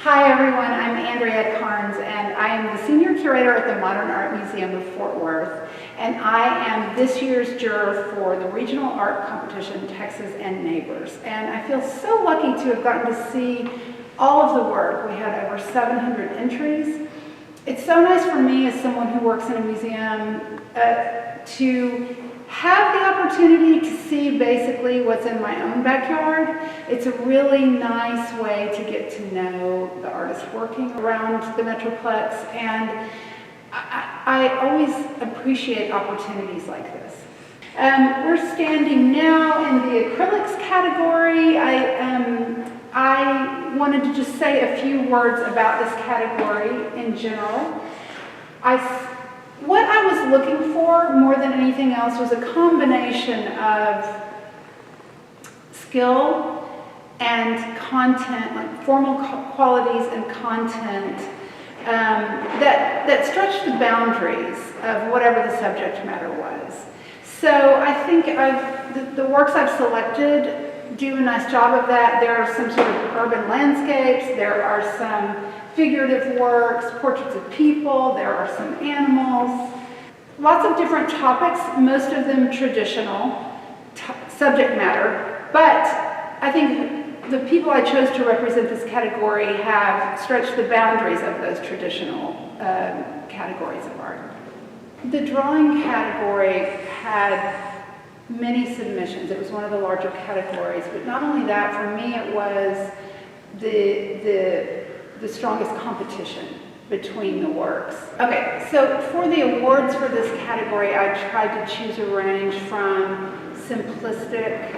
Hi everyone, I'm Andrea Karnes and I am the Senior Curator at the Modern Art Museum of Fort Worth, and I am this year's juror for the Regional Art Competition Texas and Neighbors. And I feel so lucky to have gotten to see all of the work. We had over 700 entries. It's so nice for me as someone who works in a museum to have the opportunity to see basically what's in my own backyard. It's a really nice way to get to know the artists working around the Metroplex, and I always appreciate opportunities like this. We're standing now in the acrylics category. I wanted to just say a few words about this category in general. What I was looking for more than anything else was a combination of skill and content, like formal qualities and content that stretched the boundaries of whatever the subject matter was. So I think the works I've selected do a nice job of that. There are some sort of urban landscapes, there are some figurative works, portraits of people, there are some animals. Lots of different topics, most of them traditional subject matter, but I think the people I chose to represent this category have stretched the boundaries of those traditional categories of art. The drawing category had many submissions. It was one of the larger categories, but not only that, for me it was the strongest competition between the works. Okay, so for the awards for this category, I tried to choose a range from simplistic,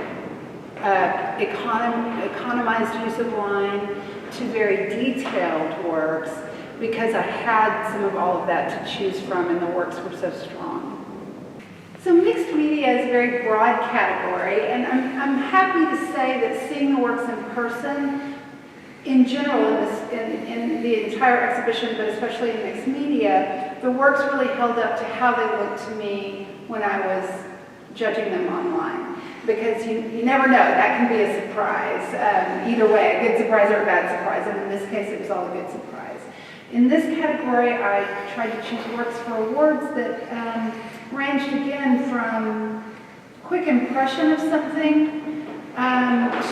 economized use of line to very detailed works, because I had some of all of that to choose from and the works were so strong. So mixed media is a very broad category, and I'm happy to say that seeing the works in person, in general, in the entire exhibition, but especially in mixed media, the works really held up to how they looked to me when I was judging them online. Because you never know, that can be a surprise. Either way, a good surprise or a bad surprise, and in this case it was all a good surprise. In this category, I tried to choose works for awards that ranged again from quick impression of something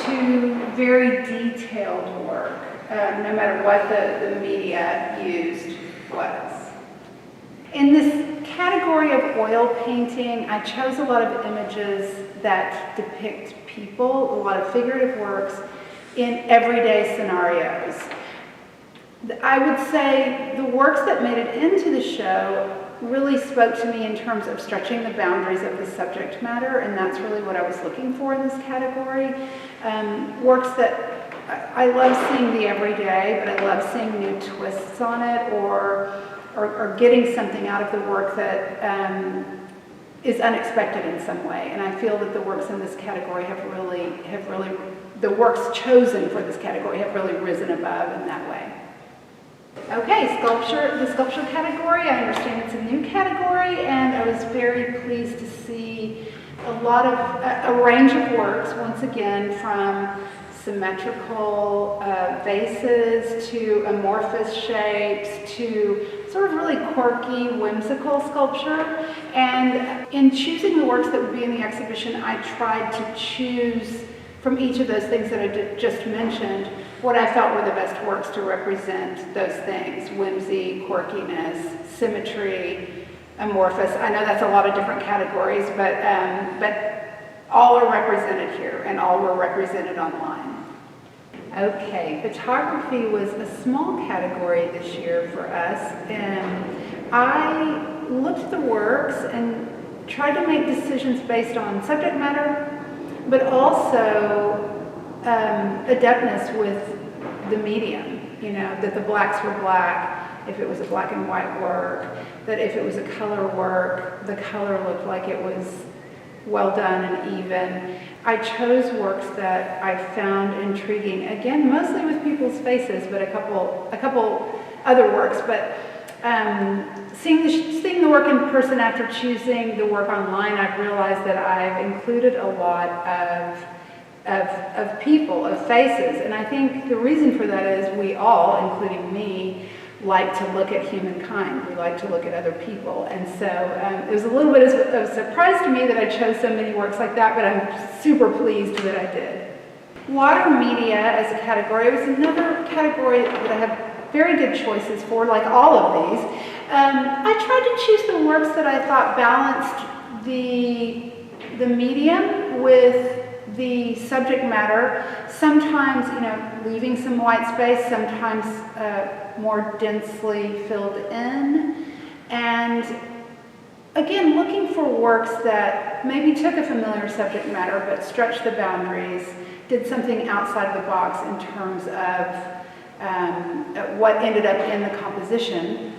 to very detailed work, no matter what the media used was. In this category of oil painting, I chose a lot of images that depict people, a lot of figurative works in everyday scenarios. I would say the works that made it into the show really spoke to me in terms of stretching the boundaries of the subject matter, and that's really what I was looking for in this category. Works that I love seeing the everyday, but I love seeing new twists on it, or getting something out of the work that is unexpected in some way. And I feel that the works in this category have really, the works chosen for this category have really risen above in that way. Okay, the sculpture category, I understand it's a new category, and I was very pleased to see a range of works, once again, from symmetrical vases to amorphous shapes to sort of really quirky, whimsical sculpture. And in choosing the works that would be in the exhibition, I tried to choose from each of those things that I just mentioned what I felt were the best works to represent those things: whimsy, quirkiness, symmetry, amorphous. I know that's a lot of different categories, but all are represented here, and all were represented online. Okay, photography was a small category this year for us, and I looked at the works and tried to make decisions based on subject matter, but also adeptness with the medium, that the blacks were black if it was a black and white work, that if it was a color work, the color looked like it was well done and even. I chose works that I found intriguing, again, mostly with people's faces, but a couple other works, but seeing the work in person after choosing the work online, I've realized that I've included a lot of of people, of faces. And I think the reason for that is we all, including me, like to look at humankind. We like to look at other people. And so it was a little bit of a surprise to me that I chose so many works like that, but I'm super pleased that I did. Water media as a category was another category that I have very good choices for, like all of these. I tried to choose the works that I thought balanced the medium with the subject matter, sometimes, leaving some white space, sometimes more densely filled in. And again, looking for works that maybe took a familiar subject matter but stretched the boundaries, did something outside the box in terms of what ended up in the composition,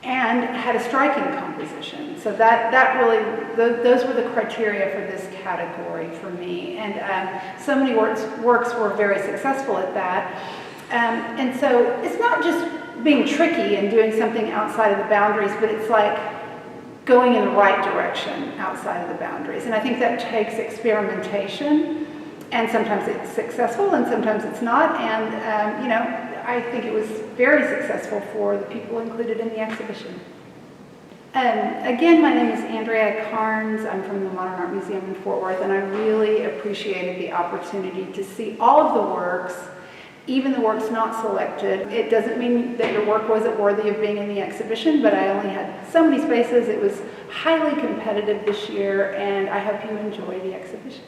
and had a striking composition. So that really, those were the criteria for this category for me. And so many works were very successful at that. And so it's not just being tricky and doing something outside of the boundaries, but it's like going in the right direction outside of the boundaries. And I think that takes experimentation, and sometimes it's successful and sometimes it's not. And, I think it was very successful for the people included in the exhibition. Again, my name is Andrea Karnes. I'm from the Modern Art Museum in Fort Worth, and I really appreciated the opportunity to see all of the works, even the works not selected. It doesn't mean that your work wasn't worthy of being in the exhibition, but I only had so many spaces. It was highly competitive this year, and I hope you enjoy the exhibition.